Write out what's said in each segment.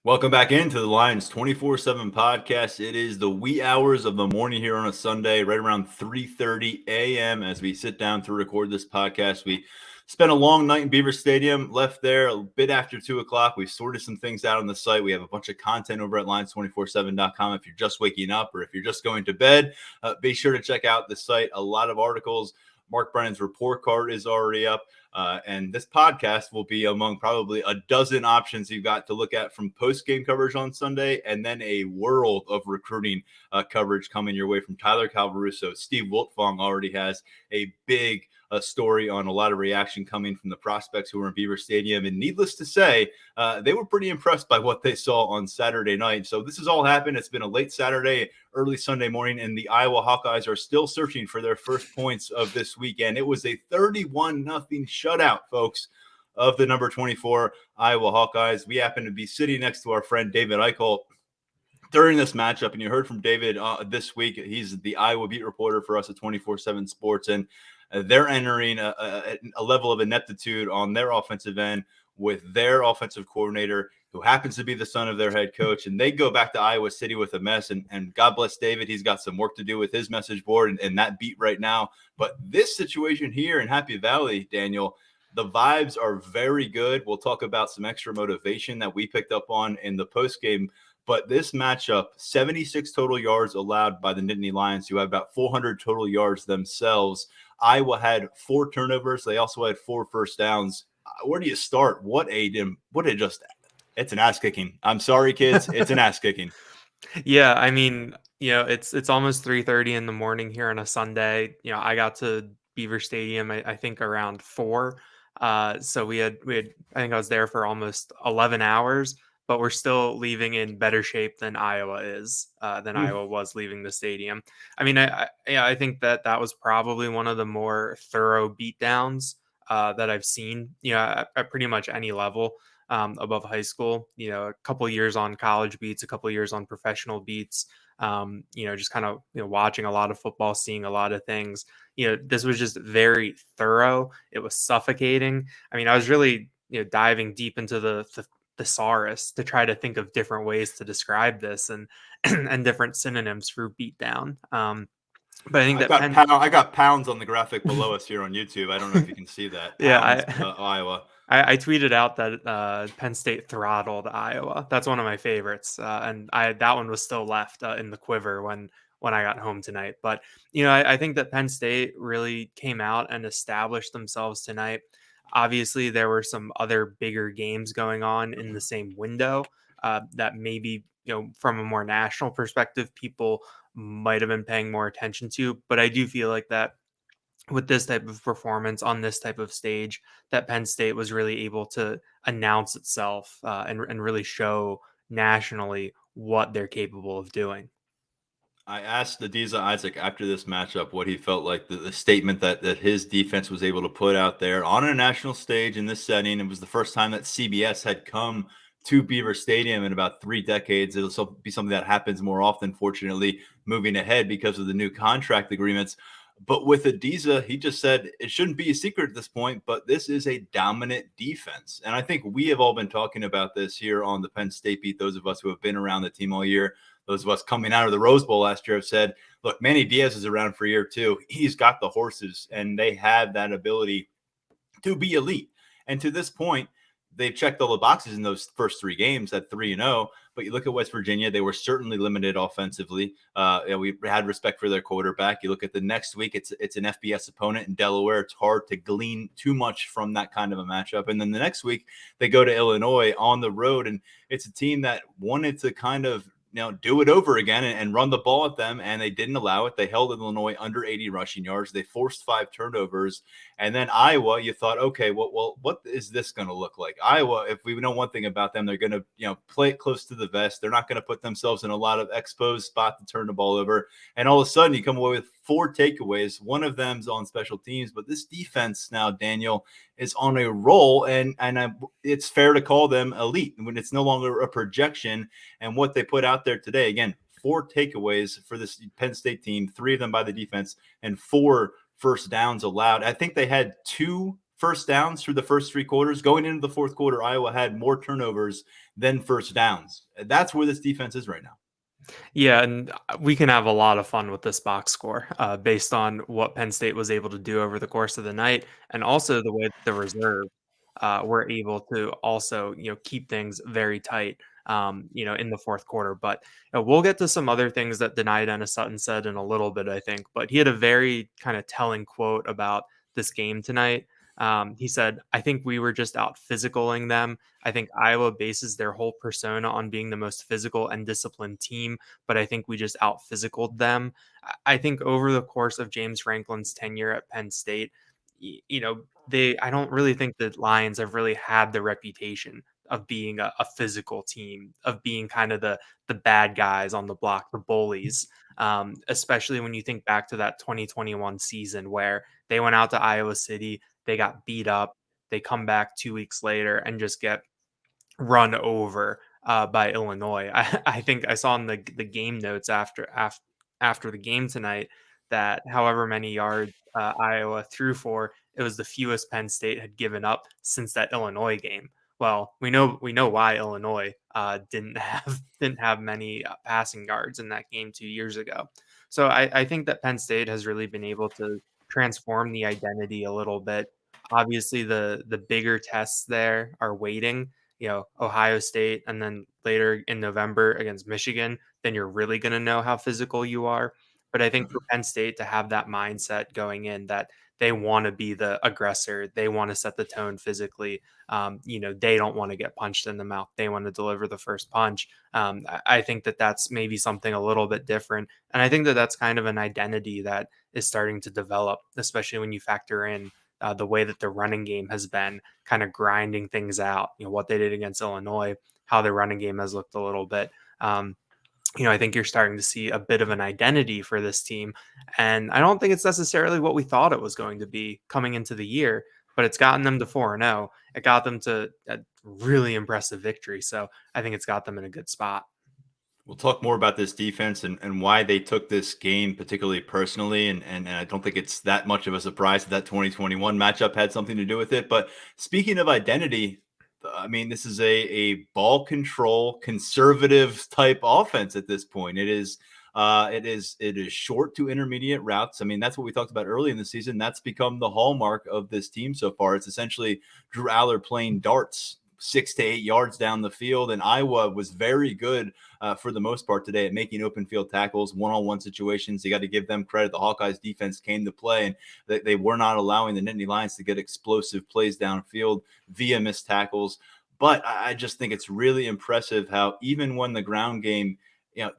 Welcome back into the Lions247 Podcast. It is the wee hours of the morning here on a Sunday, right around 3:30 a.m. as we sit down to record this podcast. We spent a long night in Beaver Stadium, left there a bit after 2 o'clock. We sorted some things out on the site. We have a bunch of content over at Lions247.com. If you're just waking up or if you're just going to bed, be sure to check out the site. A lot of articles. Mark Brennan's report card is already up. And this podcast will be among probably a dozen options you've got to look at from post-game coverage on Sunday, and then a world of recruiting coverage coming your way from Tyler Calvaruso. Steve Wiltfong already has a big story on a lot of reaction coming from the prospects who were in Beaver Stadium. And needless to say, they were pretty impressed by what they saw on Saturday night. So this has all happened. It's been a late Saturday, early Sunday morning, and the Iowa Hawkeyes are still searching for their first points of this weekend. It was a 31-0 shutout, folks, of the number 24 Iowa Hawkeyes. We happen to be sitting next to our friend David Eichel during this matchup, and you heard from David this week. He's the Iowa beat reporter for us at 24/7 Sports, and they're entering a level of ineptitude on their offensive end with their offensive coordinator, who happens to be the son of their head coach. And they go back to Iowa City with a mess. And God bless David. He's got some work to do with his message board and that beat right now. But this situation here in Happy Valley, Daniel, the vibes are very good. We'll talk about some extra motivation that we picked up on in the postgame. But this matchup, 76 total yards allowed by the Nittany Lions, who have about 400 total yards themselves. Iowa had 4 turnovers. They also had 4 first downs. Where do you start? It's an ass kicking. I'm sorry, kids. It's an ass kicking. Yeah, I mean, it's almost 3:30 in the morning here on a Sunday. I got to Beaver Stadium, I think around 4. So we had, I think I was there for almost 11 hours, but we're still leaving in better shape than Iowa is, Iowa was leaving the stadium. I mean, I think that was probably one of the more thorough beatdowns that I've seen, at pretty much any level above high school. A couple years on college beats, a couple years on professional beats. Just kind of watching a lot of football, seeing a lot of things. This was just very thorough. It was suffocating. I mean, I was really diving deep into the thesaurus to try to think of different ways to describe this and and different synonyms for beatdown. But I think I got pounds on the graphic below us here on YouTube. I don't know if you can see that. Pounds, Iowa. I tweeted out that Penn State throttled Iowa. That's one of my favorites, and that one was still left in the quiver when I got home tonight. But I think that Penn State really came out and established themselves tonight. Obviously, there were some other bigger games going on in the same window that maybe from a more national perspective, people might have been paying more attention to. But I do feel like that with this type of performance on this type of stage, that Penn State was really able to announce itself and really show nationally what they're capable of doing. I asked Adiza Isaac after this matchup what he felt like the statement that his defense was able to put out there on a national stage in this setting. It was the first time that CBS had come to Beaver Stadium in about 3 decades. It'll be something that happens more often, fortunately, moving ahead because of the new contract agreements. But with Adiza, he just said it shouldn't be a secret at this point, but this is a dominant defense. And I think we have all been talking about this here on the Penn State beat. Those of us who have been around the team all year, those of us coming out of the Rose Bowl last year have said, look, Manny Diaz is around for a year too. He's got the horses, and they have that ability to be elite. And to this point, they've checked all the boxes in those first 3 games at 3-0. But you look at West Virginia, they were certainly limited offensively. We had respect for their quarterback. You look at the next week, it's an FBS opponent in Delaware. It's hard to glean too much from that kind of a matchup. And then the next week, they go to Illinois on the road, and it's a team that wanted to kind of do it over again and run the ball at them, and they didn't allow it. They held Illinois under 80 rushing yards. They forced 5 turnovers. And then Iowa, you thought, okay, well, what is this going to look like? Iowa, if we know one thing about them, they're going to play it close to the vest. They're not going to put themselves in a lot of exposed spot to turn the ball over. And all of a sudden, you come away with 4 takeaways. One of them's on special teams. But this defense now, Daniel, is on a roll, and it's fair to call them elite when it's no longer a projection. And what they put out there today, again, 4 takeaways for this Penn State team, 3 of them by the defense, and 4 first downs allowed. I think they had 2 first downs through the first three quarters. Going into the fourth quarter, Iowa had more turnovers than first downs. That's where this defense is right now. Yeah, and we can have a lot of fun with this box score based on what Penn State was able to do over the course of the night, and also the way that the reserve were able to also, keep things very tight, in the fourth quarter. But we'll get to some other things that Denai Dennis Sutton said in a little bit, I think. But he had a very kind of telling quote about this game tonight. He said, "I think we were just out physicaling them. I think Iowa bases their whole persona on being the most physical and disciplined team, but I think we just out physicaled them." I think over the course of James Franklin's tenure at Penn State, I don't really think the Lions have really had the reputation of being a physical team, of being kind of the bad guys on the block, the bullies. Especially when you think back to that 2021 season where they went out to Iowa City, they got beat up, they come back 2 weeks later and just get run over by Illinois. I think I saw in the game notes after the game tonight that however many yards Iowa threw for, it was the fewest Penn State had given up since that Illinois game. Well, we know why Illinois didn't have many passing yards in that game 2 years ago. So I think that Penn State has really been able to transform the identity a little bit. Obviously, the bigger tests there are waiting. Ohio State, and then later in November against Michigan, then you're really going to know how physical you are. But I think for Penn State to have that mindset going in that they want to be the aggressor, they want to set the tone physically. They don't want to get punched in the mouth. They want to deliver the first punch. I think that that's maybe something a little bit different. And I think that that's kind of an identity that is starting to develop, especially when you factor in the way that the running game has been kind of grinding things out, what they did against Illinois, how their running game has looked a little bit. I think you're starting to see a bit of an identity for this team. And I don't think it's necessarily what we thought it was going to be coming into the year, but it's gotten them to 4-0. It got them to a really impressive victory. So I think it's got them in a good spot. We'll talk more about this defense and why they took this game particularly personally. And I don't think it's that much of a surprise that 2021 matchup had something to do with it. But speaking of identity, I mean, this is a ball control, conservative type offense at this point. It is short to intermediate routes. I mean, that's what we talked about early in the season. That's become the hallmark of this team so far. It's essentially Drew Aller playing darts 6 to 8 yards down the field. And Iowa was very good for the most part today at making open field tackles, one-on-one situations. You got to give them credit. The Hawkeyes defense came to play, and they were not allowing the Nittany Lions to get explosive plays downfield via missed tackles. But I just think it's really impressive how even when the ground game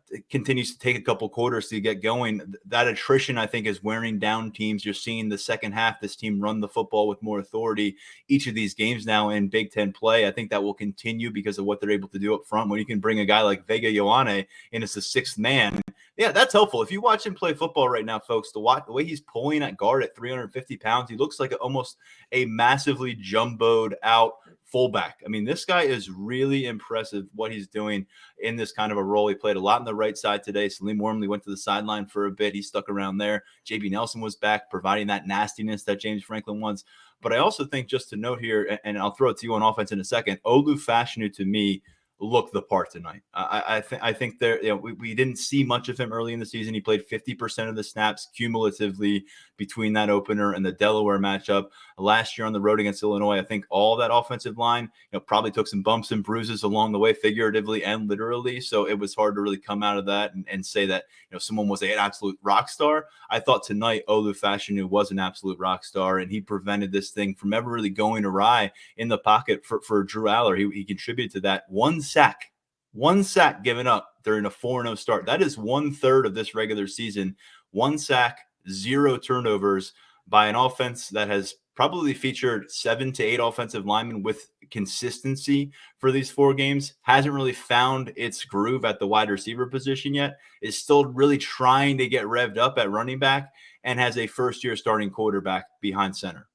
it continues to take a couple quarters to get going, that attrition, I think, is wearing down teams. You're seeing the second half, this team run the football with more authority each of these games now in Big Ten play. I think that will continue because of what they're able to do up front. When you can bring a guy like Vega Ioane in as the sixth man, yeah, that's helpful. If you watch him play football right now, folks, the way he's pulling at guard at 350 pounds, he looks like almost a massively jumboed out fullback. I mean, this guy is really impressive what he's doing in this kind of a role. He played a lot on the right side today. Salim Wormley went to the sideline for a bit. He stuck around there. JB Nelson was back, providing that nastiness that James Franklin wants. But I also think, just to note here, and I'll throw it to you on offense in a second, Olu Fashanu, to me, looked the part tonight. I think there, we didn't see much of him early in the season. He played 50% of the snaps cumulatively between that opener and the Delaware matchup last year on the road against Illinois. I think all that offensive line, probably took some bumps and bruises along the way, figuratively and literally. So it was hard to really come out of that and say that, someone was an absolute rock star. I thought tonight Olu Fashanu was an absolute rock star, and he prevented this thing from ever really going awry in the pocket for Drew Aller. He contributed to that. One sack given up during a 4-0 start. That is 1/3 of this regular season. 1 sack, 0 turnovers by an offense that has probably featured 7 to 8 offensive linemen with consistency for these 4 games. Hasn't really found its groove at the wide receiver position yet. Is still really trying to get revved up at running back, and has a first-year starting quarterback behind center.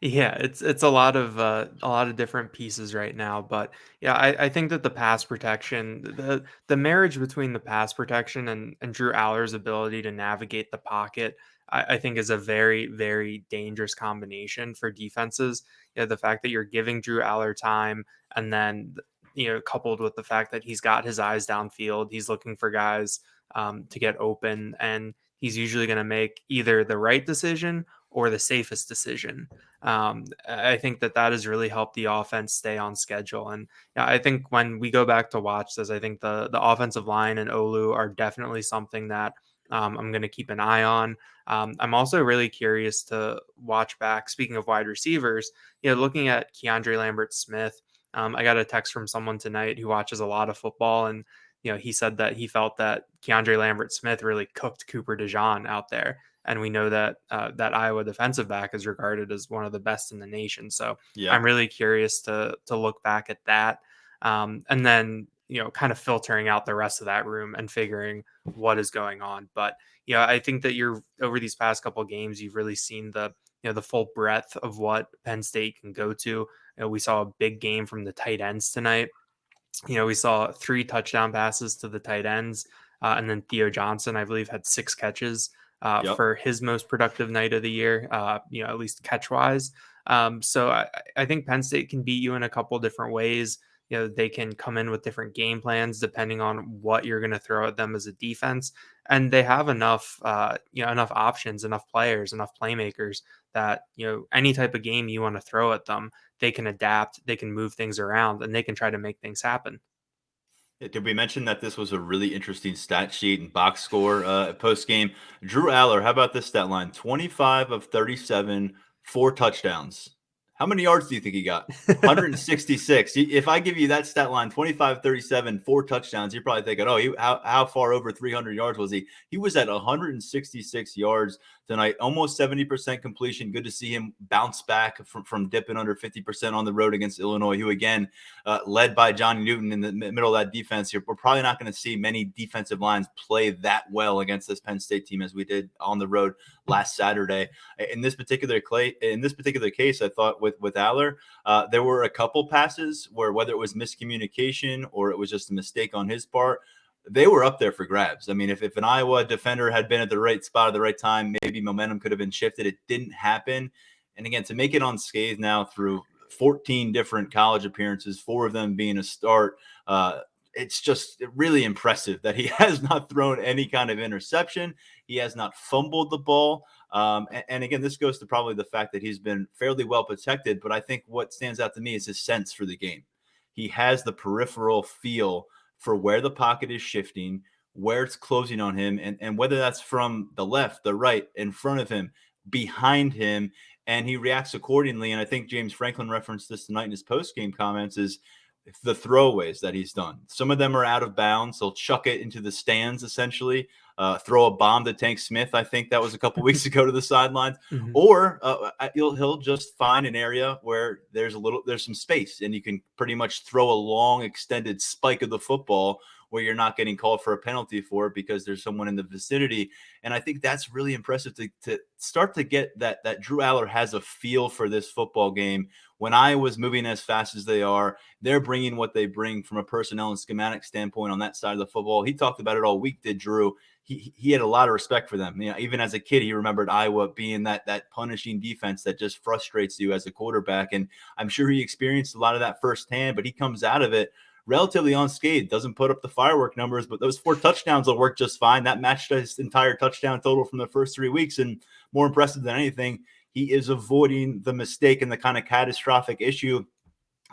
Yeah, it's a lot of different pieces right now, but yeah, I think that the pass protection, the marriage between the pass protection and Drew Aller's ability to navigate the pocket, I think is a very, very dangerous combination for defenses. The fact that you're giving Drew Aller time, and then coupled with the fact that he's got his eyes downfield, he's looking for guys to get open, and he's usually going to make either the right decision or the safest decision. I think that has really helped the offense stay on schedule. And I think when we go back to watch this, I think the offensive line and Olu are definitely something that I'm going to keep an eye on. I'm also really curious to watch back. Speaking of wide receivers, looking at Keandre Lambert-Smith, I got a text from someone tonight who watches a lot of football, and he said that he felt that Keandre Lambert-Smith really cooked Cooper DeJean out there. And we know that that Iowa defensive back is regarded as one of the best in the nation. So I'm really curious to look back at that. And then, kind of filtering out the rest of that room and figuring what is going on. But, I think that over these past couple of games, you've really seen the full breadth of what Penn State can go to. We saw a big game from the tight ends tonight. We saw 3 touchdown passes to the tight ends. And then Theo Johnson, I believe, had 6 catches for his most productive night of the year, at least catch wise. So I think Penn State can beat you in a couple different ways. They can come in with different game plans depending on what you're going to throw at them as a defense. And they have enough options, enough players, enough playmakers that, any type of game you want to throw at them, they can adapt, they can move things around, and they can try to make things happen. Did we mention that this was a really interesting stat sheet and box score post game? Drew Aller, how about this stat line? 25 of 37, 4 touchdowns. How many yards do you think he got? 166. If I give you that stat line, 25, 37, 4 touchdowns, you're probably thinking, how far over 300 yards was he? He was at 166 yards tonight, almost 70% completion. Good to see him bounce back from dipping under 50% on the road against Illinois, who, again, led by Johnny Newton in the middle of that defense. We're probably not going to see many defensive lines play that well against this Penn State team as we did on the road last Saturday. In this particular case, I thought with Aller, there were a couple passes where, whether it was miscommunication or it was just a mistake on his part, they were up there for grabs. I mean, if an Iowa defender had been at the right spot at the right time, maybe momentum could have been shifted. It didn't happen. And again, to make it unscathed now through 14 different college appearances, 4 of them being a start, it's just really impressive that he has not thrown any kind of interception. He has not fumbled the ball. And again, this goes to probably the fact that he's been fairly well protected. But I think what stands out to me is his sense for the game. He has the peripheral feel for where the pocket is shifting, where it's closing on him, and whether that's from the left, the right, in front of him, behind him, and he reacts accordingly. And I think James Franklin referenced this tonight in his post-game comments, is the throwaways that he's done. Some of them are out of bounds. He'll chuck it into the stands, essentially, throw a bomb to Tank Smith. I think that was a couple weeks ago to the sidelines. Mm-hmm. Or he'll just find an area where there's some space, and you can pretty much throw a long extended spike of the football where you're not getting called for a penalty for it because there's someone in the vicinity. And I think that's really impressive to start to get that Drew Aller has a feel for this football game. When Iowa's moving as fast as they are, they're bringing what they bring from a personnel and schematic standpoint on that side of the football. He talked about it all week, did Drew. He had a lot of respect for them. Even as a kid, he remembered Iowa being that punishing defense that just frustrates you as a quarterback. And I'm sure he experienced a lot of that firsthand, but he comes out of it relatively unscathed, doesn't put up the firework numbers, but those 4 touchdowns will work just fine. That matched his entire touchdown total from the first 3 weeks. And more impressive than anything, he is avoiding the mistake and the kind of catastrophic issue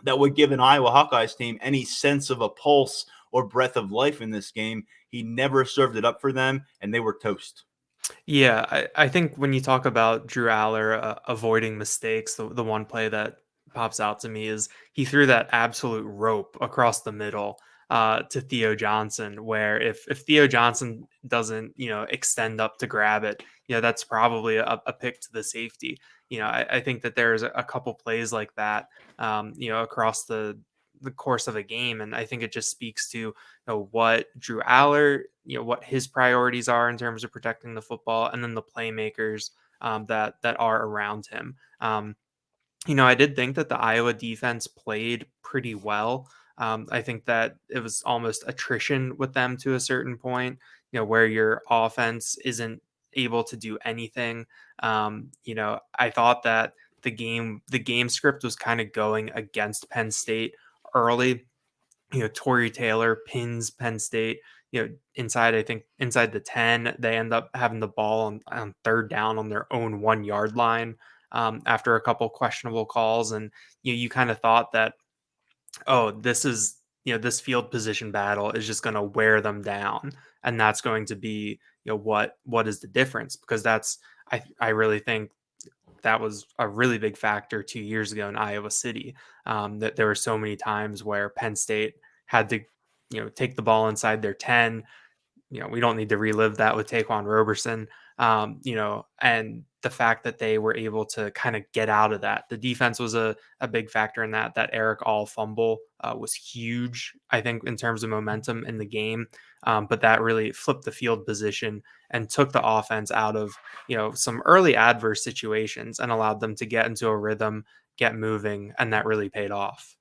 that would give an Iowa Hawkeyes team any sense of a pulse or breath of life in this game. He never served it up for them, and they were toast. Yeah, I think when you talk about Drew Aller avoiding mistakes, the one play that pops out to me is he threw that absolute rope across the middle to Theo Johnson, where if Theo Johnson doesn't, extend up to grab it, that's probably a pick to the safety. I think that there's a couple plays like that, across the course of a game. And I think it just speaks to what Drew Aller, what his priorities are in terms of protecting the football, and then the playmakers that are around him. I did think that the Iowa defense played pretty well. I think that it was almost attrition with them to a certain point, where your offense isn't able to do anything. I thought that the game script was kind of going against Penn State early. Torrey Taylor pins Penn State, inside the 10. They end up having the ball on third down on their own 1 yard line after a couple questionable calls. And you kind of thought that, oh, this is, this field position battle is just going to wear them down. And that's going to be, what is the difference? Because I really think that was a really big factor 2 years ago in Iowa City. That there were so many times where Penn State had to, take the ball inside their 10. We don't need to relive that with Taquan Roberson. And the fact that they were able to kind of get out of that. The defense was a big factor in that. That Eric All fumble was huge, I think, in terms of momentum in the game. But that really flipped the field position and took the offense out of, some early adverse situations and allowed them to get into a rhythm, get moving, and that really paid off.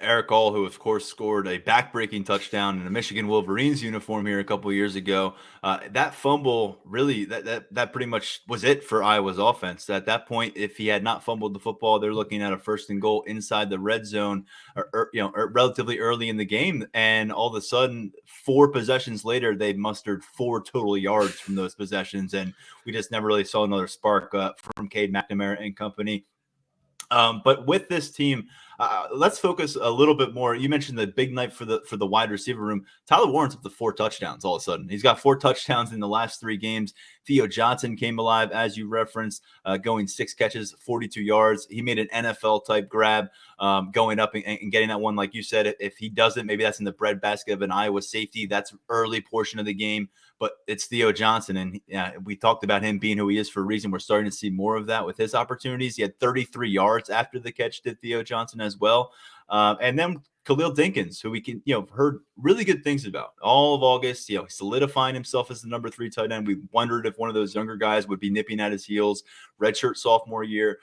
Eric All, who of course scored a back-breaking touchdown in a Michigan Wolverines uniform here a couple of years ago. That fumble really that pretty much was it for Iowa's offense. At that point, if he had not fumbled the football, they're looking at a 1st and goal inside the red zone, or relatively early in the game. And all of a sudden, 4 possessions later, they mustered 4 total yards from those possessions, and we just never really saw another spark from Cade McNamara and company. But with this team, let's focus a little bit more. You mentioned the big night for the wide receiver room. Tyler Warren's up to 4 touchdowns all of a sudden. He's got 4 touchdowns in the last 3 games. Theo Johnson came alive, as you referenced, going 6 catches, 42 yards. He made an NFL-type grab, going up and getting that one. Like you said, if he doesn't, maybe that's in the breadbasket of an Iowa safety. That's early portion of the game. But it's Theo Johnson, and we talked about him being who he is for a reason. We're starting to see more of that with his opportunities. He had 33 yards after the catch, did Theo Johnson as well. And then Khalil Dinkins, who we can, heard really good things about all of August, solidifying himself as the number 3 tight end. We wondered if one of those younger guys would be nipping at his heels. Redshirt sophomore year.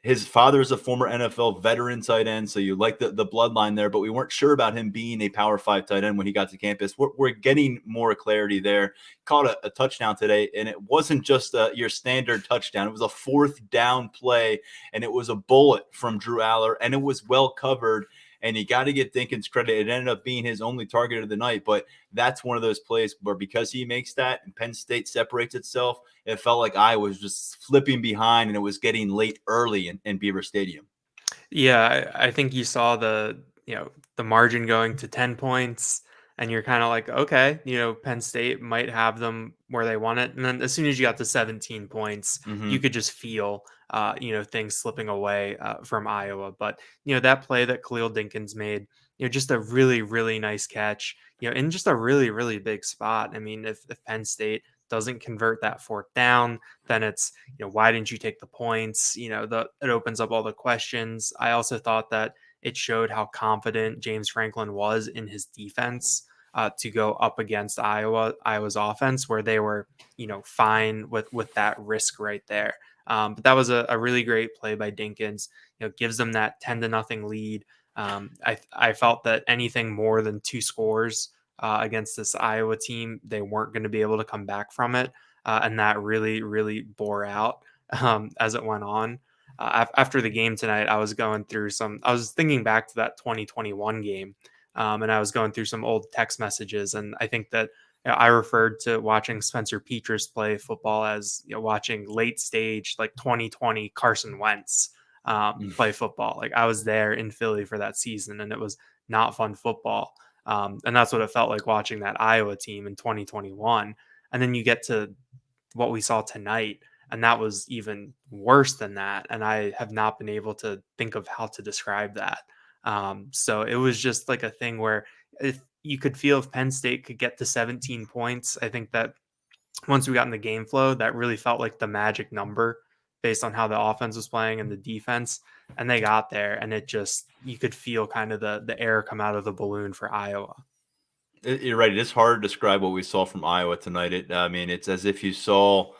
His father is a former NFL veteran tight end, so you like the bloodline there, but we weren't sure about him being a Power 5 tight end when he got to campus. We're getting more clarity there. Caught a touchdown today, and it wasn't just your standard touchdown. It was a 4th down play, and it was a bullet from Drew Aller, and it was well covered. And you got to get Dinkins credit. It ended up being his only target of the night, but that's one of those plays where because he makes that and Penn State separates itself, it felt like I was just flipping behind and it was getting late early in Beaver Stadium. Yeah, I think you saw the margin going to 10 points and you're kind of like, okay, Penn State might have them where they want it. And then as soon as you got to 17 points, you could just feel, things slipping away from Iowa. But, that play that Khalil Dinkins made, just a really, really nice catch, in just a really, really big spot. I mean, if Penn State doesn't convert that 4th down, then it's, why didn't you take the points? It opens up all the questions. I also thought that it showed how confident James Franklin was in his defense to go up against Iowa's offense, where they were, fine with that risk right there. But that was a really great play by Dinkins. Gives them that 10-0 lead. I felt that anything more than 2 scores against this Iowa team, they weren't going to be able to come back from it. And that really, really bore out as it went on. After the game tonight, I was thinking back to that 2021 game, and I was going through some old text messages. And I think that I referred to watching Spencer Petras play football as watching late stage, like 2020 Carson Wentz play football. Like I was there in Philly for that season, and it was not fun football. And that's what it felt like watching that Iowa team in 2021. And then you get to what we saw tonight, and that was even worse than that. And I have not been able to think of how to describe that. So it was just like a thing where if you could feel if Penn State could get to 17 points, I think that once we got in the game flow, that really felt like the magic number based on how the offense was playing and the defense. And they got there, and you could feel kind of the air come out of the balloon for Iowa. You're right. It is hard to describe what we saw from Iowa tonight. It's as if you saw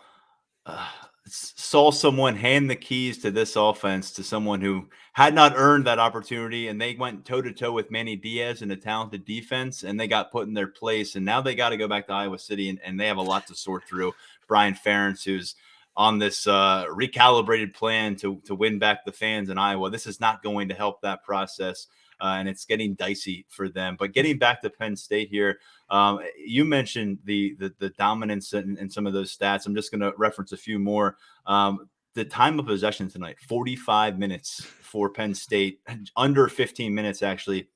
saw someone hand the keys to this offense to someone who had not earned that opportunity, and they went toe-to-toe with Manny Diaz in a talented defense, and they got put in their place, and now they got to go back to Iowa City, and they have a lot to sort through. Brian Ferentz, who's on this recalibrated plan to win back the fans in Iowa. This is not going to help that process, and it's getting dicey for them. But getting back to Penn State here, you mentioned the dominance in some of those stats. I'm just going to reference a few more. The time of possession tonight, 45 minutes for Penn State, under 15 minutes actually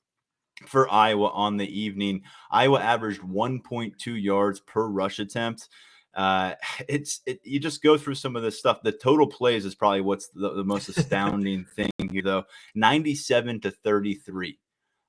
for Iowa on the evening. Iowa averaged 1.2 yards per rush attempt. You just go through some of this stuff. The total plays is probably what's the most astounding thing here, though. 97-33.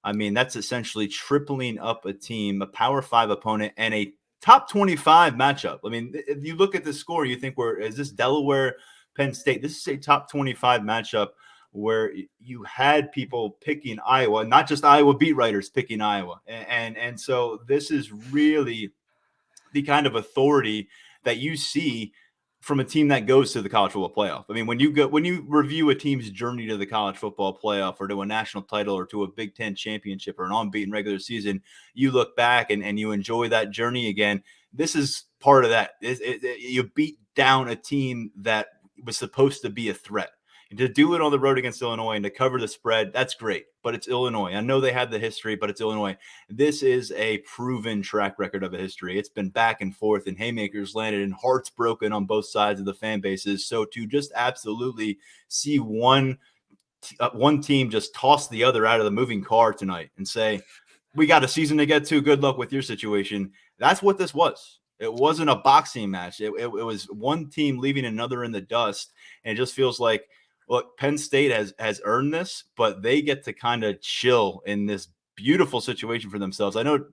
I mean, that's essentially tripling up a team, a Power 5 opponent, and a top 25 matchup. I mean, if you look at the score, you think, is this Delaware, Penn State? This is a top 25 matchup where you had people picking Iowa, not just Iowa beat writers picking Iowa. And so this is really the kind of authority that you see from a team that goes to the college football playoff. I mean, when you review a team's journey to the college football playoff or to a national title or to a Big Ten championship or an unbeaten regular season, you look back and you enjoy that journey again. This is part of that. You beat down a team that was supposed to be a threat. And to do it on the road against Illinois and to cover the spread, that's great. But it's Illinois. I know they had the history, but it's Illinois. This is a proven track record of a history. It's been back and forth, and haymakers landed and hearts broken on both sides of the fan bases. So to just absolutely see one team just toss the other out of the moving car tonight and say, we got a season to get to, good luck with your situation. That's what this was. It wasn't a boxing match. It was one team leaving another in the dust, and it just feels like, look, Penn State has earned this, but they get to kind of chill in this beautiful situation for themselves. I know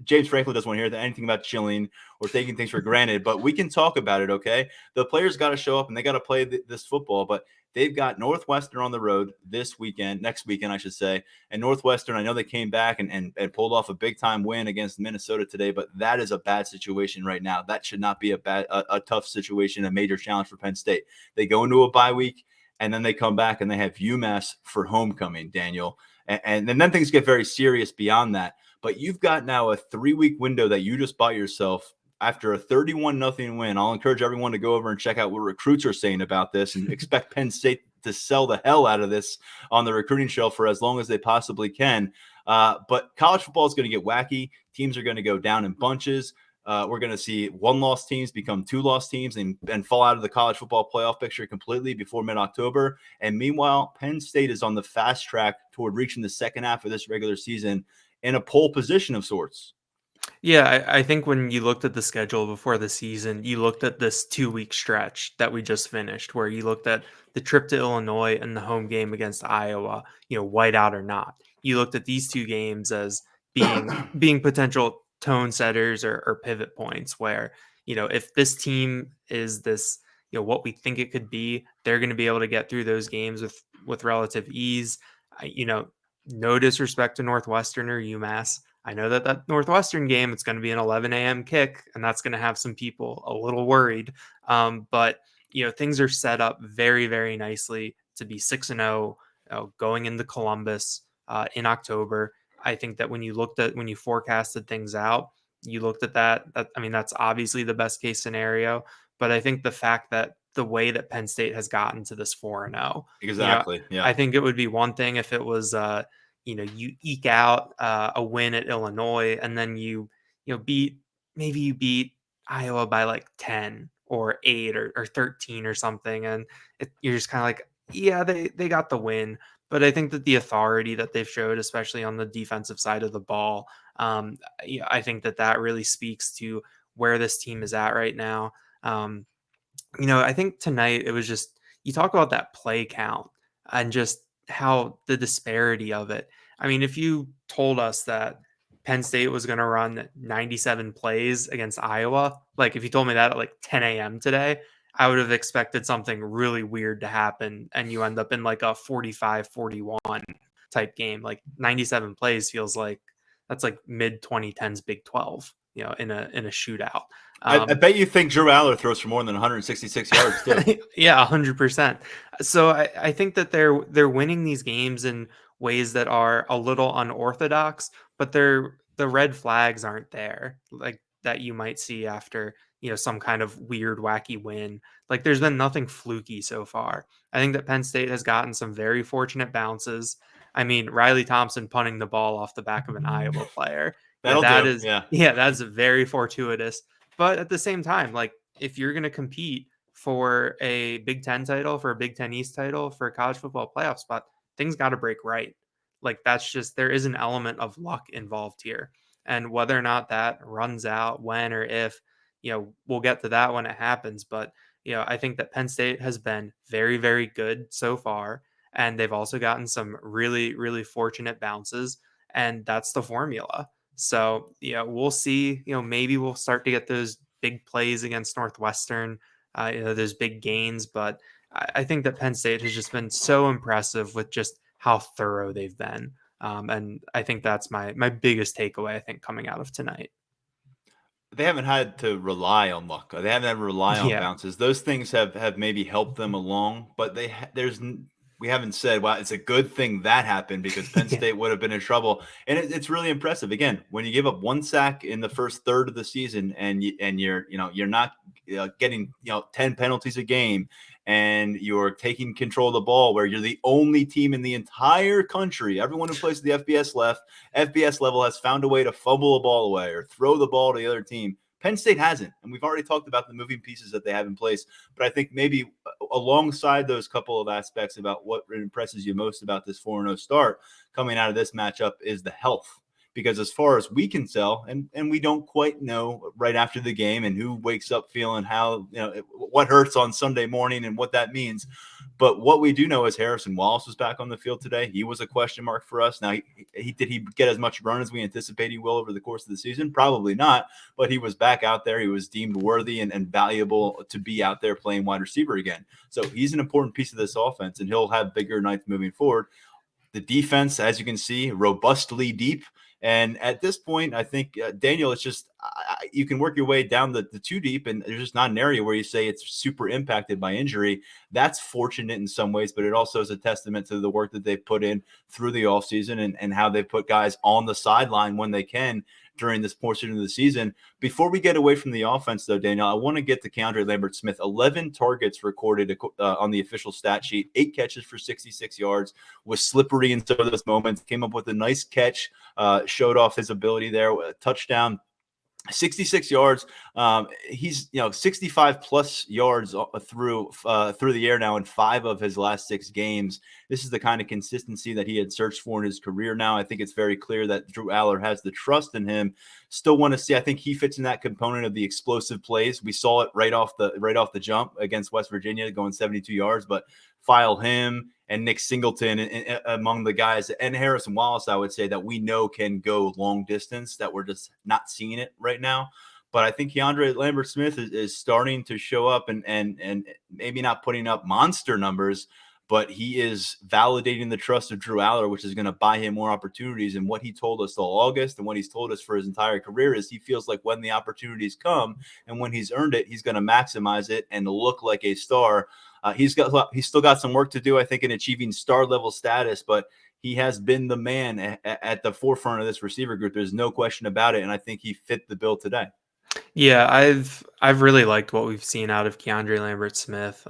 James Franklin doesn't want to hear anything about chilling or taking things for granted, but we can talk about it, okay? The players got to show up and they got to play this football, but they've got Northwestern on the road next weekend, I should say. And Northwestern, I know they came back and pulled off a big-time win against Minnesota today, but that is a bad situation right now. That should not be a tough situation, a major challenge for Penn State. They go into a bye week, and then they come back and they have UMass for homecoming, Daniel. And then things get very serious beyond that. But you've got now a 3-week window that you just bought yourself after a 31-0 win. I'll encourage everyone to go over and check out what recruits are saying about this and expect Penn State to sell the hell out of this on the recruiting shelf for as long as they possibly can. But college football is going to get wacky. Teams are going to go down in bunches. We're going to see 1-loss teams become 2-loss teams and fall out of the college football playoff picture completely before mid-October. And meanwhile, Penn State is on the fast track toward reaching the second half of this regular season in a pole position of sorts. Yeah, I think when you looked at the schedule before the season, you looked at this 2-week stretch that we just finished, where you looked at the trip to Illinois and the home game against Iowa, whiteout or not. You looked at these two games as being potential tone setters or pivot points where, if this team is this, what we think it could be, they're going to be able to get through those games with relative ease. No disrespect to Northwestern or UMass. I know that Northwestern game, it's going to be an 11 a.m. kick, and that's going to have some people a little worried. But things are set up very, very nicely to be 6-0 going into Columbus in October. I think that when you forecasted things out, you looked at that. That's obviously the best case scenario. But I think the fact that the way that Penn State has gotten to this 4-0, exactly, yeah, I think it would be one thing if it was, you eke out a win at Illinois, and then you beat Iowa by like 10 or 8 or 13 or something, and you're just kind of like, yeah, they got the win. But I think that the authority that they've showed, especially on the defensive side of the ball, I think that really speaks to where this team is at right now. I think tonight it was just, you talk about that play count and just how the disparity of it. I mean, if you told us that Penn State was going to run 97 plays against Iowa, like if you told me that at like 10 a.m. today, I would have expected something really weird to happen, and you end up in like a 45-41 type game. Like 97 plays feels like that's like mid 2010s Big 12. in a shootout. I bet you think Drew Aller throws for more than 166 yards too. Yeah, 100%. So I think that they're winning these games in ways that are a little unorthodox, but the red flags aren't there, like that you might see after some kind of weird, wacky win. Like there's been nothing fluky so far. I think that Penn State has gotten some very fortunate bounces. I mean, Riley Thompson punting the ball off the back of an Iowa player. That'll That do. is, that's very fortuitous. But at the same time, like if you're going to compete for a Big Ten title, for a Big Ten East title, for a college football playoff spot, things got to break right. Like that's just, there is an element of luck involved here. And whether or not that runs out, when or if, we'll get to that when it happens. But, I think that Penn State has been very, very good so far. And they've also gotten some really, really fortunate bounces. And that's the formula. So, we'll see, maybe we'll start to get those big plays against Northwestern, those big gains. But I think that Penn State has just been so impressive with just how thorough they've been. And I think that's my biggest takeaway, I think, coming out of tonight. They haven't had to rely on luck. They haven't had to rely on bounces. Those things have maybe helped them along, but we haven't said, well, it's a good thing that happened because Penn State would have been in trouble. And it's really impressive. Again, when you give up one sack in the first third of the season and you're not getting 10 penalties a game and you're taking control of the ball, where you're the only team in the entire country, everyone who plays at the FBS level has found a way to fumble a ball away or throw the ball to the other team. Penn State hasn't, and we've already talked about the moving pieces that they have in place. But I think maybe alongside those couple of aspects about what impresses you most about this 4-0 start coming out of this matchup is the health. Because as far as we can tell, and we don't quite know right after the game and who wakes up feeling how, what hurts on Sunday morning and what that means. But what we do know is Harrison Wallace was back on the field today. He was a question mark for us. Now, did he get as much run as we anticipate he will over the course of the season? Probably not, but he was back out there. He was deemed worthy and valuable to be out there playing wide receiver again. So he's an important piece of this offense, and he'll have bigger nights moving forward. The defense, as you can see, robustly deep. And at this point, I think, Daniel, it's just you can work your way down the two deep, and there's just not an area where you say it's super impacted by injury. That's fortunate in some ways, but it also is a testament to the work that they've put in through the offseason and how they put guys on the sideline when they can during this portion of the season. Before we get away from the offense, though, Daniel, I want to get to Keandre Lambert-Smith. 11 targets recorded on the official stat sheet, 8 catches for 66 yards, was slippery in some of those moments, came up with a nice catch, showed off his ability there, a touchdown. 66 yards. He's 65 plus yards through the air now in 5 of his last 6 games. This is the kind of consistency that he had searched for in his career. Now I think it's very clear that Drew Aller has the trust in him. Still want to see. I think he fits in that component of the explosive plays. We saw it right off the jump against West Virginia, going 72 yards. But file him and Nick Singleton and among the guys, and Harrison Wallace, I would say, that we know can go long distance, that we're just not seeing it right now. But I think Keandre Lambert-Smith is starting to show up and maybe not putting up monster numbers, but he is validating the trust of Drew Aller, which is going to buy him more opportunities. And what he told us till August and what he's told us for his entire career is he feels like when the opportunities come and when he's earned it, he's going to maximize it and look like a star. He's still got some work to do, I think, in achieving star level status, but he has been the man at the forefront of this receiver group. There's no question about it. And I think he fit the bill today. Yeah, I've really liked what we've seen out of Keandre Lambert-Smith.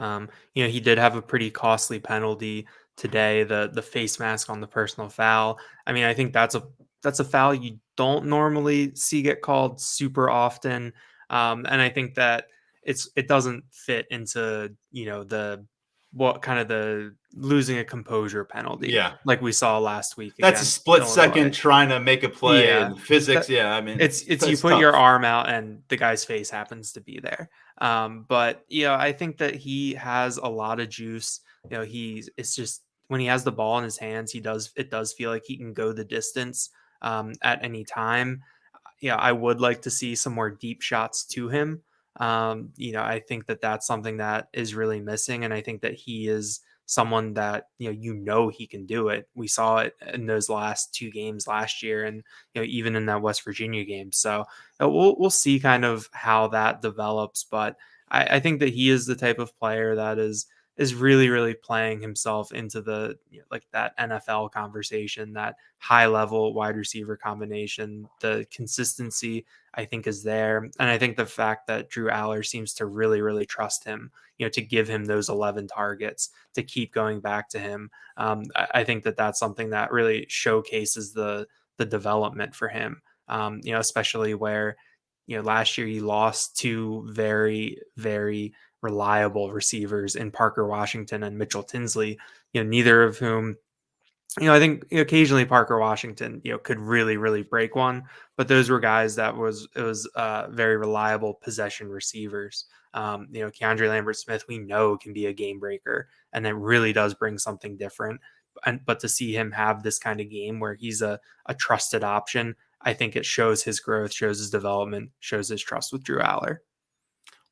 He did have a pretty costly penalty today, the face mask on the personal foul. I mean, I think that's a foul you don't normally see get called super often. And I think that it doesn't fit into, the losing a composure penalty. Yeah. Like we saw last week. That's a split second trying to make a play and physics. I mean, it's you put your arm out and the guy's face happens to be there. But I think that he has a lot of juice. It's just when he has the ball in his hands, it does feel like he can go the distance at any time. I would like to see some more deep shots to him. I think that that's something that is really missing. And I think that he is someone that, he can do it. We saw it in those last 2 games last year, and even in that West Virginia game. So we'll see kind of how that develops, but I think that he is the type of player that is really, really playing himself into the like that NFL conversation, that high level wide receiver combination. The consistency, I think, is there. And I think the fact that Drew Aller seems to really, really trust him, to give him those 11 targets, to keep going back to him. I think that that's something that really showcases the development for him, especially where, last year he lost 2 very, very reliable receivers in Parker Washington and Mitchell Tinsley, neither of whom, I think occasionally Parker Washington, could really, really break one, but those were guys that was very reliable possession receivers. Keandre Lambert-Smith, we know, can be a game breaker, and that really does bring something different. But to see him have this kind of game where he's a trusted option, I think it shows his growth, shows his development, shows his trust with Drew Aller.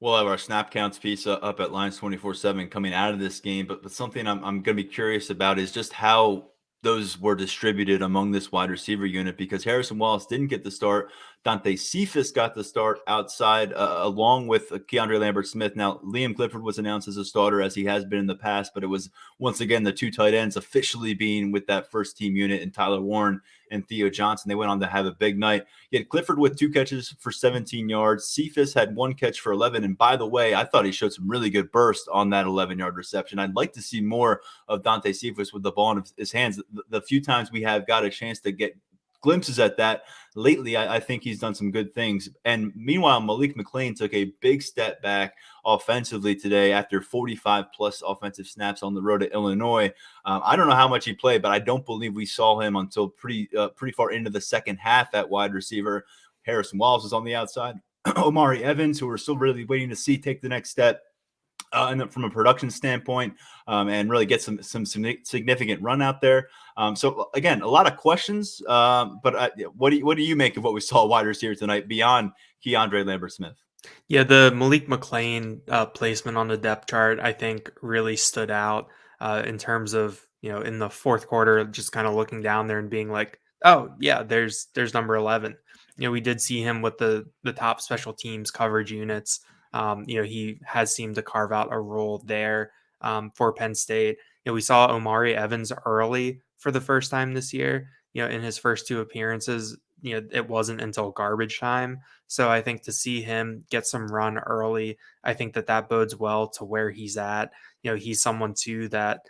We'll have our snap counts piece up at Lions247 coming out of this game, but something I'm going to be curious about is just how those were distributed among this wide receiver unit, because Harrison Wallace didn't get the start. Dante Cephas got the start outside along with Keandre Lambert-Smith. Now, Liam Clifford was announced as a starter, as he has been in the past, but it was once again the 2 tight ends officially being with that first team unit, and Tyler Warren and Theo Johnson. They went on to have a big night. Yet Clifford with 2 catches for 17 yards. Cephas had 1 catch for 11. And by the way, I thought he showed some really good burst on that 11-yard reception. I'd like to see more of Dante Cephas with the ball in his hands. The few times we have got a chance to get glimpses at that lately, I think he's done some good things. And meanwhile, Malik McClain took a big step back offensively today after 45 plus offensive snaps on the road to Illinois. I don't know how much he played, but I don't believe we saw him until pretty far into the second half at wide receiver. Harrison Wallace was on the outside. Omari Evans, who we're still really waiting to see take the next step. And then from a production standpoint, and really get some significant run out there. So again, a lot of questions. But what do you make of what we saw wide receiver tonight beyond Keandre Lambert-Smith? Yeah, the Malik McClain placement on the depth chart, I think, really stood out in terms of, in the fourth quarter, just kind of looking down there and being like, oh yeah, there's number 11. We did see him with the top special teams coverage units. He has seemed to carve out a role there for Penn State. We saw Omari Evans early for the first time this year. In his first 2 appearances, it wasn't until garbage time. So I think to see him get some run early, I think that bodes well to where he's at. He's someone too that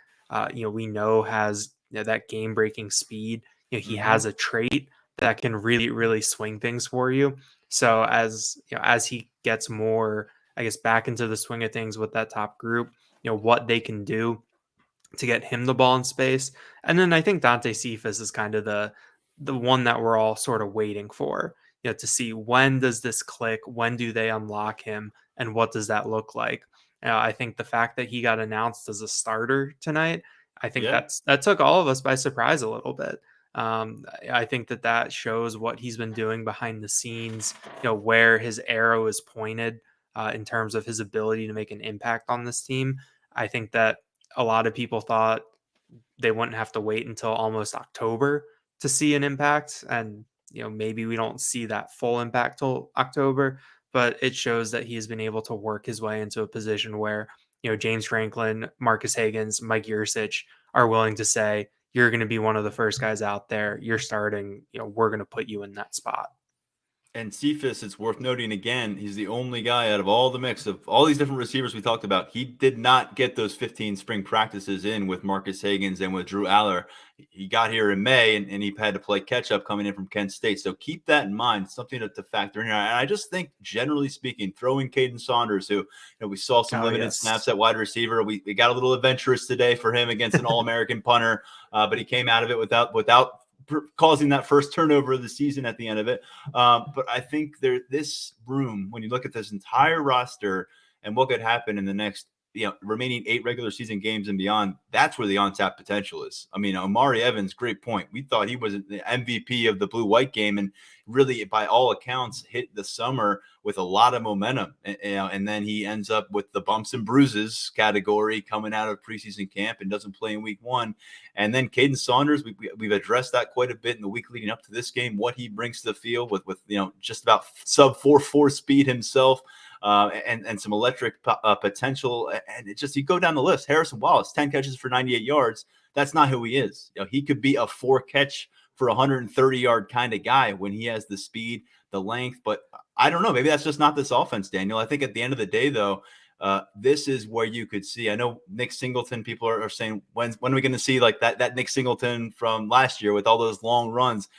we know has that game breaking speed. He has a trait that can really, really swing things for you. So as he gets more, I guess, back into the swing of things with that top group, what they can do to get him the ball in space. And then I think Dante Cephas is kind of the one that we're all sort of waiting for, to see when does this click, when do they unlock him, and what does that look like? I think the fact that he got announced as a starter tonight, I think that took all of us by surprise a little bit. I think that shows what he's been doing behind the scenes, where his arrow is pointed in terms of his ability to make an impact on this team. I think that a lot of people thought they wouldn't have to wait until almost October to see an impact. And, maybe we don't see that full impact till October, but it shows that he has been able to work his way into a position where, James Franklin, Marcus Higgins, Mike Yurcich are willing to say, you're going to be one of the first guys out there. You're starting, we're going to put you in that spot. And Cephas, it's worth noting again, he's the only guy out of all the mix of all these different receivers we talked about. He did not get those 15 spring practices in with Marcus Higgins and with Drew Aller. He got here in May, and he had to play catch up coming in from Kent State. So keep that in mind, something to factor in here. And I just think, generally speaking, throwing Caden Saunders, who we saw some limited snaps at wide receiver. We got a little adventurous today for him against an All-American punter, but he came out of it without causing that first turnover of the season at the end of it. But I think this room, when you look at this entire roster and what could happen in the next remaining 8 regular season games and beyond, that's where the on-tap potential is. I mean, Amari Evans, great point. We thought he was the MVP of the blue-white game, and really, by all accounts, hit the summer with a lot of momentum. And then he ends up with the bumps and bruises category coming out of preseason camp and doesn't play in week 1. And then Caden Saunders, we've addressed that quite a bit in the week leading up to this game, what he brings to the field with just about sub 4.4 speed himself. And some electric potential. And it just, you go down the list. Harrison Wallace, 10 catches for 98 yards. That's not who he is. He could be a 4-catch for 130-yard kind of guy when he has the speed, the length. But I don't know. Maybe that's just not this offense, Daniel. I think at the end of the day, though, this is where you could see. I know Nick Singleton, people are saying, when are we going to see like that Nick Singleton from last year with all those long runs?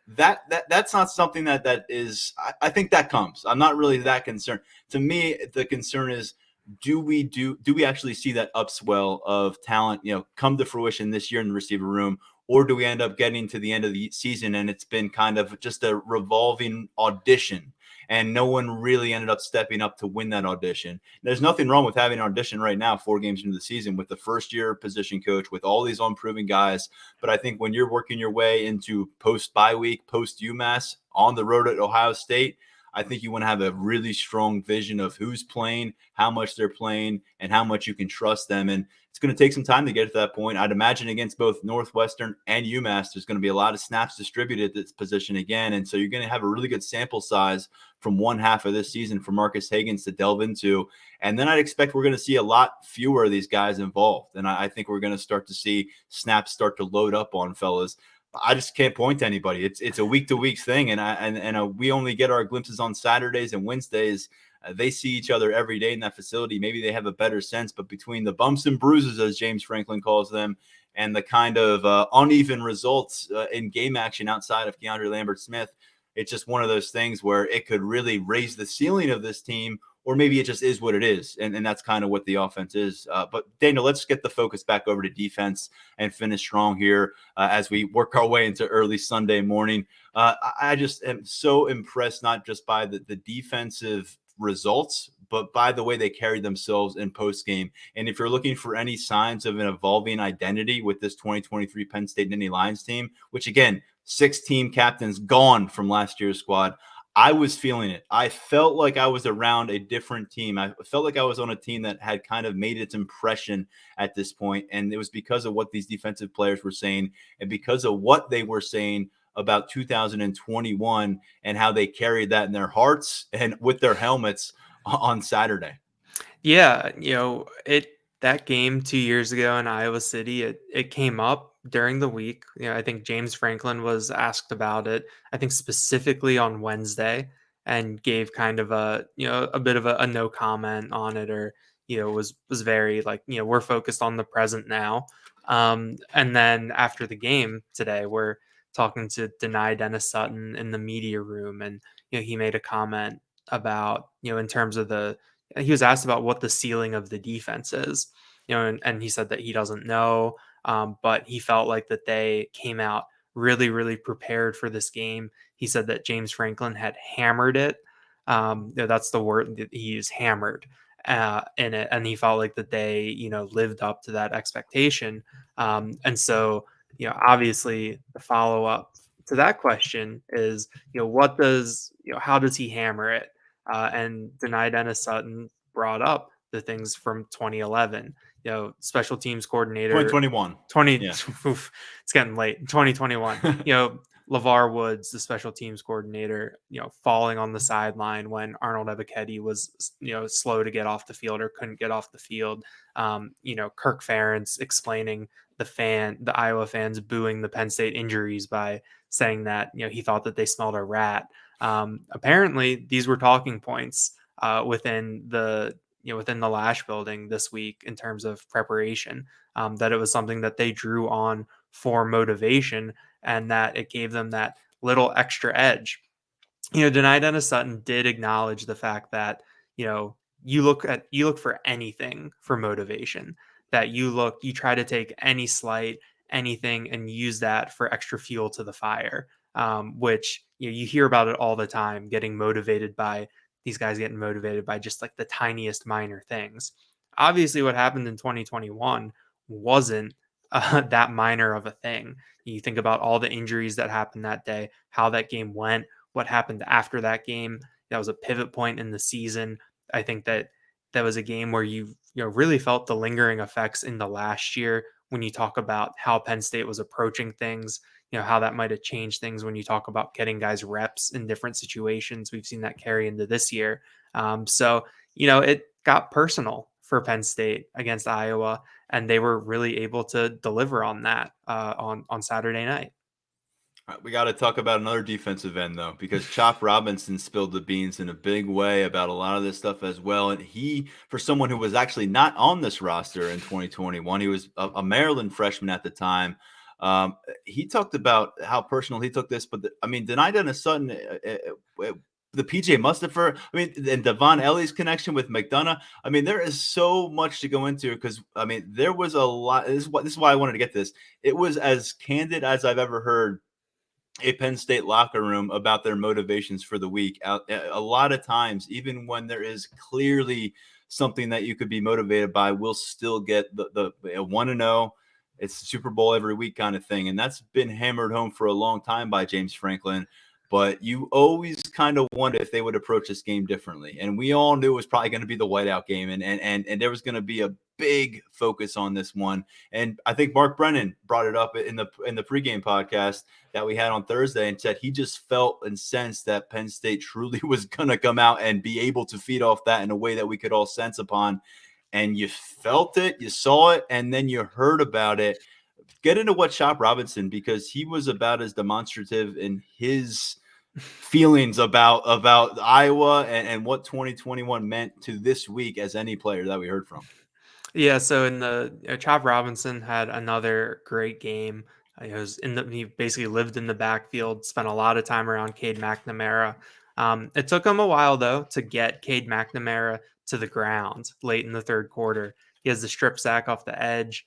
That's not something that is. I think that comes. I'm not really that concerned. To me, the concern is, do we actually see that upswell of talent, come to fruition this year in the receiver room, or do we end up getting to the end of the season and it's been kind of just a revolving audition? And no one really ended up stepping up to win that audition. There's nothing wrong with having an audition right now, 4 games into the season, with the first-year position coach, with all these unproven guys. But I think when you're working your way into post-bye week, post-UMass, on the road at Ohio State, I think you want to have a really strong vision of who's playing, how much they're playing, and how much you can trust them. And it's going to take some time to get to that point. I'd imagine against both Northwestern and UMass, there's going to be a lot of snaps distributed at this position again. And so you're going to have a really good sample size from one half of this season for Marcus Hagans to delve into. And then I'd expect we're going to see a lot fewer of these guys involved. And I think we're going to start to see snaps start to load up on fellas. I just can't point to anybody. It's a week-to-week thing, and we only get our glimpses on Saturdays and Wednesdays. They see each other every day in that facility. Maybe they have a better sense, but between the bumps and bruises, as James Franklin calls them, and the kind of uneven results in game action outside of Keandre Lambert-Smith, it's just one of those things where it could really raise the ceiling of this team, or maybe it just is what it is. And that's kind of what the offense is. But Daniel, let's get the focus back over to defense and finish strong here as we work our way into early Sunday morning. I just am so impressed, not just by the defensive results, but by the way they carried themselves in post game. And if you're looking for any signs of an evolving identity with this 2023 Penn State Nittany Lions team, which again, 6 team captains gone from last year's squad, I was feeling it. I felt like I was around a different team. I felt like I was on a team that had kind of made its impression at this point. And it was because of what these defensive players were saying and because of what they were saying about 2021 and how they carried that in their hearts and with their helmets on Saturday. Yeah, that game 2 years ago in Iowa City, it came up during the week. I think James Franklin was asked about it, I think specifically on Wednesday, and gave kind of a bit of a no comment on it, or was very like, we're focused on the present now. And then after the game today, we're talking to Denai Dennis Sutton in the media room, and he made a comment about in terms of he was asked about what the ceiling of the defense is, and he said that he doesn't know, but he felt like that they came out really, really prepared for this game. He said that James Franklin had hammered it. That's the word that he used, hammered, in it. And he felt like that they, lived up to that expectation. And so, obviously the follow up to that question is, how does he hammer it? And Denai Dennis Sutton brought up the things from 2011, special teams coordinator, 2021, yeah. It's getting late. 2021, LeVar Woods, the special teams coordinator, falling on the sideline when Arnold Ebiketie was, slow to get off the field or couldn't get off the field. Kirk Ferentz explaining the Iowa fans booing the Penn State injuries by saying that, he thought that they smelled a rat. Apparently these were talking points within the Lash building this week in terms of preparation, that it was something that they drew on for motivation, and that it gave them that little extra edge. Denai Dennis Sutton did acknowledge the fact that, you look for anything for motivation, that you try to take any slight, anything, and use that for extra fuel to the fire, which you hear about it all the time, these guys getting motivated by just like the tiniest minor things. obviously what happened in 2021 wasn't that minor of a thing. You think about all the injuries that happened that day, how that game went, what happened after that game. That was a pivot point in the season. I think that that was a game where you really felt the lingering effects in the last year when you talk about how Penn State was approaching things, how that might have changed things when you talk about getting guys reps in different situations. We've seen that carry into this year. So, it got personal for Penn State against Iowa, and they were really able to deliver on that on Saturday night. All right, we got to talk about another defensive end, though, because Chop Robinson spilled the beans in a big way about a lot of this stuff as well. And he, for someone who was actually not on this roster in 2021, he was a Maryland freshman at the time. He talked about how personal he took this. But, Denai Dennis Sutton, the PJ Mustipher, and Devon Ellie's connection with McDonough. There is so much to go into because, there was a lot. This is why I wanted to get this. It was as candid as I've ever heard a Penn State locker room about their motivations for the week. A lot of times, even when there is clearly something that you could be motivated by, we'll still get the 1-0. It's the Super Bowl every week kind of thing. And that's been hammered home for a long time by James Franklin. But you always kind of wonder if they would approach this game differently. And we all knew it was probably going to be the whiteout game. And there was going to be a big focus on this one. And I think Mark Brennan brought it up in the pregame podcast that we had on Thursday and said he just felt and sensed that Penn State truly was going to come out and be able to feed off that in a way that we could all sense upon. And you felt it, you saw it, and then you heard about it. Get into what Chop Robinson, because he was about as demonstrative in his feelings about Iowa and what 2021 meant to this week as any player that we heard from. Yeah, so in the Chop Robinson had another great game. He basically lived in the backfield, spent a lot of time around Cade McNamara. It took him a while though to get Cade McNamara to the ground late in the third quarter. He has the strip sack off the edge.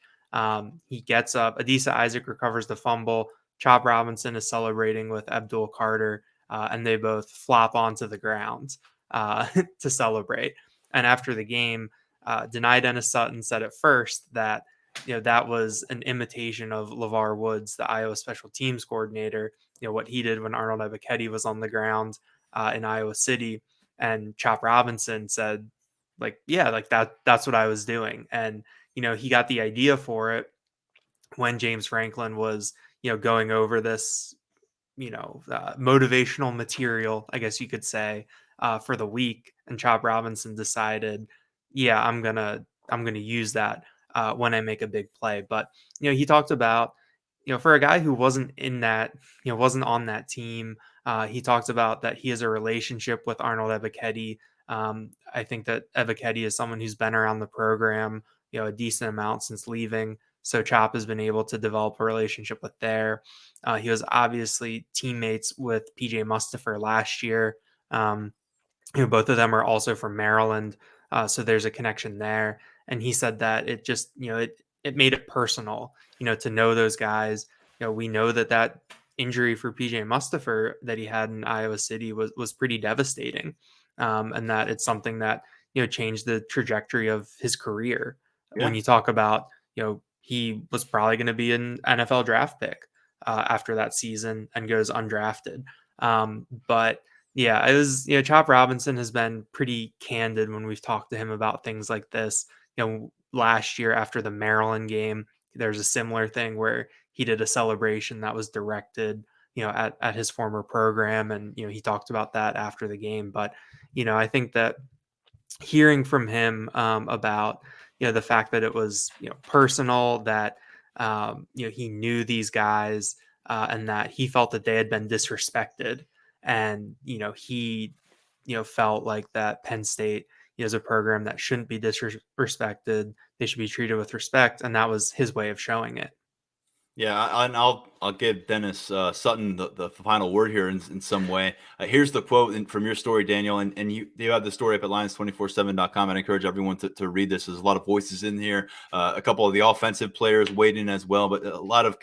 He gets up. Adisa Isaac recovers the fumble. Chop Robinson is celebrating with Abdul Carter, and they both flop onto the ground to celebrate. And after the game, Denai Dennis Sutton said at first that that was an imitation of LeVar Woods, the Iowa special teams coordinator, what he did when Arnold Ebiketie was on the ground in Iowa City. And Chop Robinson said, that's what I was doing. And, he got the idea for it when James Franklin was, going over this, motivational material, I guess you could say, for the week. And Chop Robinson decided, I'm gonna use that when I make a big play. But he talked about, for a guy who wasn't in that, wasn't on that team, he talked about that he has a relationship with Arnold Ebiketie. I think that Ebiketie is someone who's been around the program, a decent amount since leaving. So Chop has been able to develop a relationship with there. He was obviously teammates with PJ Mustipher last year. Both of them are also from Maryland. So there's a connection there. And he said that it just, it made it personal, to know those guys. We know that injury for PJ Mustipher that he had in Iowa City was pretty devastating. And that it's something that, changed the trajectory of his career. Yeah. When you talk about, he was probably going to be an NFL draft pick after that season and goes undrafted. But yeah, it was, Chop Robinson has been pretty candid when we've talked to him about things like this. Last year after the Maryland game, there's a similar thing where he did a celebration that was directed, at his former program. And, he talked about that after the game. But, I think that hearing from him about, the fact that it was, personal, that, he knew these guys and that he felt that they had been disrespected. And, he, felt like that Penn State is a program that shouldn't be disrespected. They should be treated with respect. And that was his way of showing it. Yeah, and I'll give Dennis Sutton the final word here in some way. Here's the quote from your story, Daniel, and you have the story up at Lions247.com. And I encourage everyone to read this. There's a lot of voices in here. A couple of the offensive players weighed in as well, but a lot of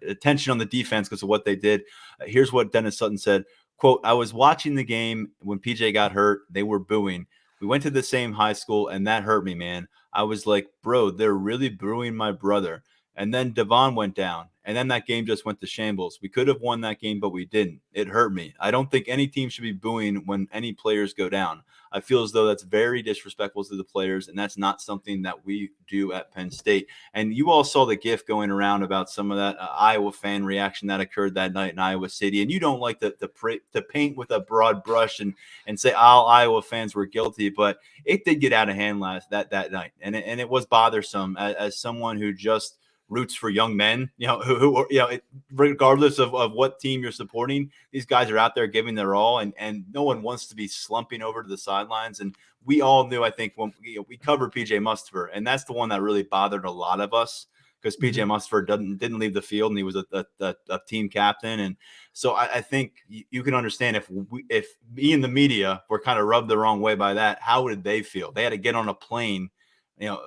attention on the defense because of what they did. Here's what Dennis Sutton said, quote, "I was watching the game when PJ got hurt. They were booing. We went to the same high school, and that hurt me, man. I was like, bro, they're really booing my brother. And then Devon went down, and then that game just went to shambles. We could have won that game, but we didn't. It hurt me. I don't think any team should be booing when any players go down. I feel as though that's very disrespectful to the players, and that's not something that we do at Penn State. And you all saw the GIF going around about some of that Iowa fan reaction that occurred that night in Iowa City. And you don't like to paint with a broad brush and say all Iowa fans were guilty, but it did get out of hand that night, and it was bothersome as someone who just roots for young men, who regardless of what team you're supporting, these guys are out there giving their all, and no one wants to be slumping over to the sidelines. And we all knew, I think, when we covered PJ Mustipher, and that's the one that really bothered a lot of us, because PJ Mustipher didn't leave the field, and he was a team captain. And so I think you can understand if me and the media were kind of rubbed the wrong way by that, how would they feel? They had to get on a plane,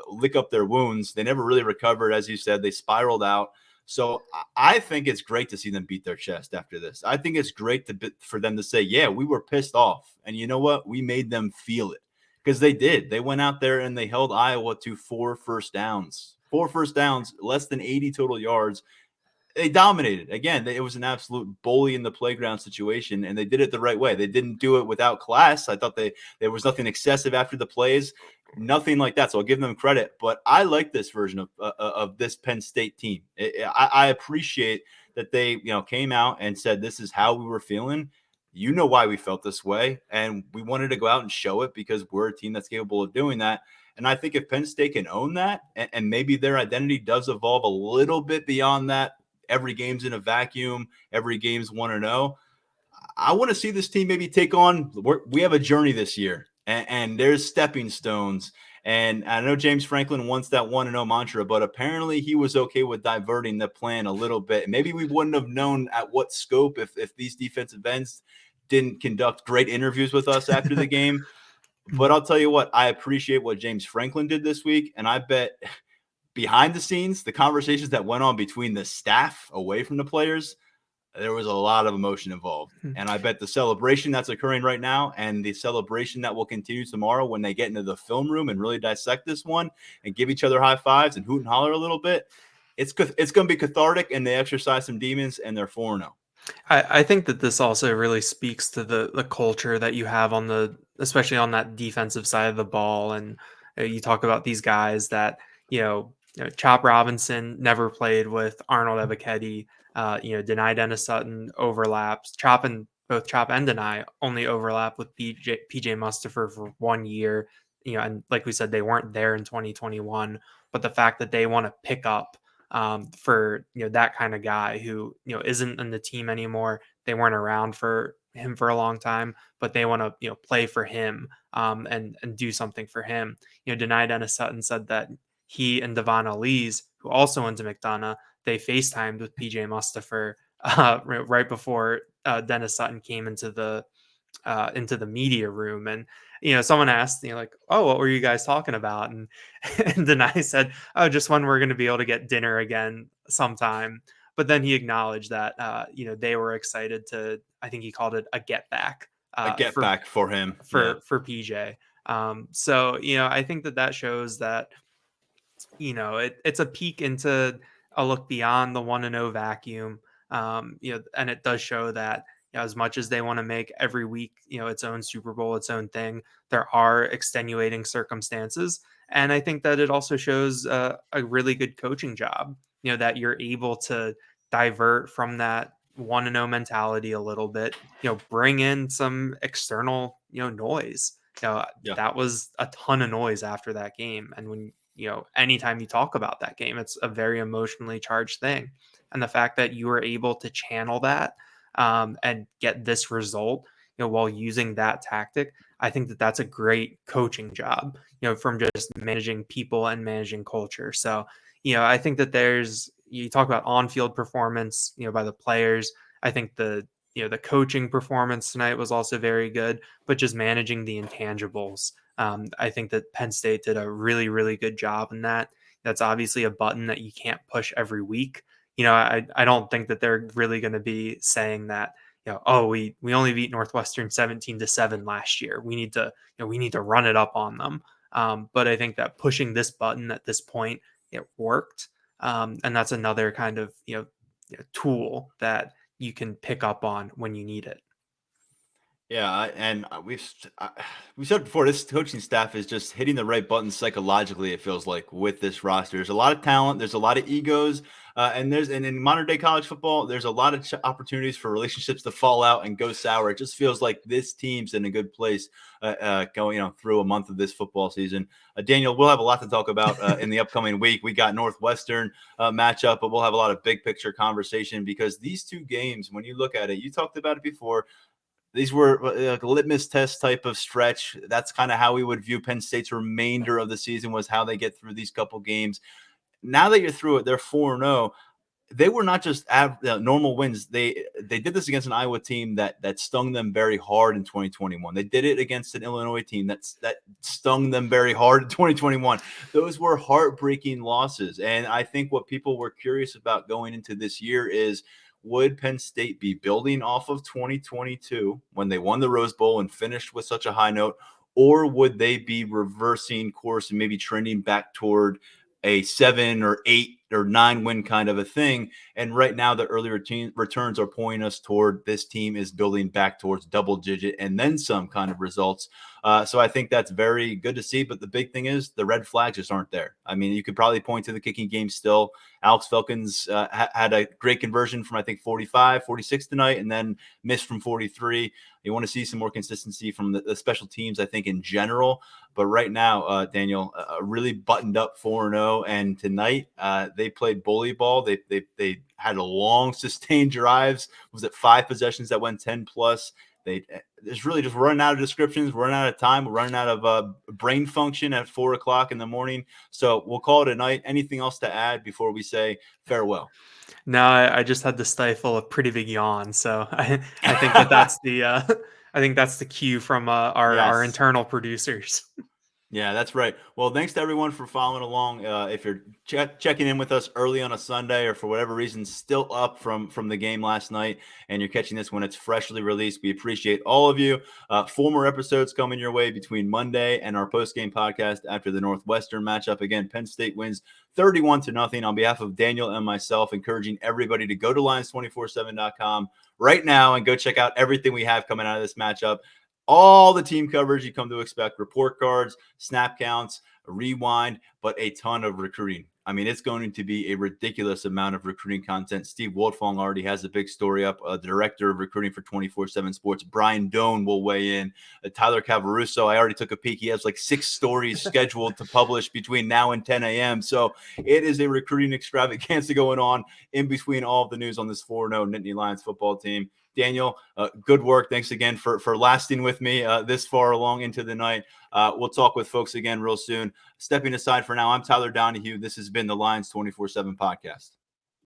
lick up their wounds. They never really recovered. As you said, they spiraled out. So I think it's great to see them beat their chest after this. I think it's great for them to say, yeah, we were pissed off. And you know what? We made them feel it, because they did. They went out there and they held Iowa to 4 first downs, less than 80 total yards. They dominated. Again, it was an absolute bully in the playground situation, and they did it the right way. They didn't do it without class. I thought there was nothing excessive after the plays, nothing like that. So I'll give them credit. But I like this version of this Penn State team. I appreciate that they came out and said, this is how we were feeling. You know why we felt this way, and we wanted to go out and show it because we're a team that's capable of doing that. And I think if Penn State can own that, and maybe their identity does evolve a little bit beyond that, every game's in a vacuum, every game's 1-0. I want to see this team maybe take on. We have a journey this year, and there's stepping stones. And I know James Franklin wants that 1-0 mantra, but apparently he was okay with diverting the plan a little bit. Maybe we wouldn't have known at what scope if these defensive ends didn't conduct great interviews with us after the game. But I'll tell you what, I appreciate what James Franklin did this week, and I bet behind the scenes, the conversations that went on between the staff away from the players, there was a lot of emotion involved. And I bet the celebration that's occurring right now and the celebration that will continue tomorrow when they get into the film room and really dissect this one and give each other high fives and hoot and holler a little bit, it's going to be cathartic, and they exercise some demons, and they're 4-0. I think that this also really speaks to the culture that you have especially on that defensive side of the ball. And you talk about these guys that, Chop Robinson never played with Arnold Ebiketie. Nittany Dennis Sutton overlaps. Both Chop and Nittany only overlap with PJ Mustipher for 1 year. And like we said, they weren't there in 2021. But the fact that they want to pick up for that kind of guy who isn't in the team anymore, they weren't around for him for a long time, but they want to play for him and do something for him. Nittany Dennis Sutton said that he and Devon Elise, who also went to McDonough, they FaceTimed with PJ Mustipher right before Dennis Sutton came into the media room. And someone asked oh, what were you guys talking about? And Nittany said, oh, just when we're going to be able to get dinner again sometime. But then he acknowledged that they were excited to, I think he called it a get back, back for him, for PJ. So I think that shows that it's a peek into a look beyond the 1-0 vacuum. And it does show that as much as they want to make every week, its own Super Bowl, its own thing, there are extenuating circumstances. And I think that it also shows a really good coaching job, that you're able to divert from that 1-0 mentality a little bit, bring in some external, noise. That was a ton of noise after that game. And when, anytime you talk about that game, it's a very emotionally charged thing. And the fact that you were able to channel that and get this result, while using that tactic, I think that that's a great coaching job, from just managing people and managing culture. So, I think that you talk about on-field performance, by the players. I think the coaching performance tonight was also very good, but just managing the intangibles. I think that Penn State did a really, really good job in that. That's obviously a button that you can't push every week. I don't think that they're really going to be saying that, oh, we only beat Northwestern 17-7 last year. We need to run it up on them. But I think that pushing this button at this point, it worked. And that's another kind of, tool that you can pick up on when you need it. Yeah, we said before, this coaching staff is just hitting the right buttons psychologically. It feels like with this roster, there's a lot of talent, there's a lot of egos, and in modern day college football, there's a lot of opportunities for relationships to fall out and go sour. It just feels like this team's in a good place going through a month of this football season. Daniel, we'll have a lot to talk about in the upcoming week. We got Northwestern matchup, but we'll have a lot of big picture conversation because these two games, when you look at it, you talked about it before. These were like a litmus test type of stretch. That's kind of how we would view Penn State's remainder of the season, was how they get through these couple games. Now that you're through it, they're 4-0. They were not just normal wins. They did this against an Iowa team that stung them very hard in 2021. They did it against an Illinois team that stung them very hard in 2021. Those were heartbreaking losses. And I think what people were curious about going into this year is, would Penn State be building off of 2022 when they won the Rose Bowl and finished with such a high note, or would they be reversing course and maybe trending back toward a 7 or 8 or 9 win kind of a thing? And right now, the early returns are pointing us toward this team is building back towards double digit and then some kind of results. So I think that's very good to see. But the big thing is the red flags just aren't there. I mean, you could probably point to the kicking game still. Alex Felkins had a great conversion from, I think, 45, 46 tonight, and then missed from 43. You want to see some more consistency from the special teams, I think, in general. But right now, Daniel, really buttoned up 4-0. And tonight, they played bully ball. They had a long, sustained drives. Was it 5 possessions that went 10 plus? It's really just running out of descriptions, running out of time, we're running out of brain function at 4:00 in the morning. So we'll call it a night. Anything else to add before we say farewell? No, I just had to stifle a pretty big yawn. So I think that's the I think that's the cue from our Yes. internal producers. Yeah, that's right. Well, thanks to everyone for following along. If you're checking in with us early on a Sunday, or for whatever reason still up from the game last night, and you're catching this when it's freshly released, we appreciate all of you. 4 more episodes coming your way between Monday and our postgame podcast after the Northwestern matchup. Again, Penn State wins 31-0. On behalf of Daniel and myself, encouraging everybody to go to Lions247.com right now and go check out everything we have coming out of this matchup. All the team coverage you come to expect, report cards, snap counts, rewind, but a ton of recruiting. I mean, it's going to be a ridiculous amount of recruiting content. Steve Woldfong already has a big story up. The director of recruiting for 247 Sports, Brian Doan, will weigh in. Tyler Cavaruso, I already took a peek. He has like 6 stories scheduled to publish between now and 10 a.m. So it is a recruiting extravaganza going on in between all of the news on this 4-0 Nittany Lions football team. Daniel, good work. Thanks again for lasting with me this far along into the night. We'll talk with folks again real soon. Stepping aside for now, I'm Tyler Donahue. This has been the Lions 247 Podcast.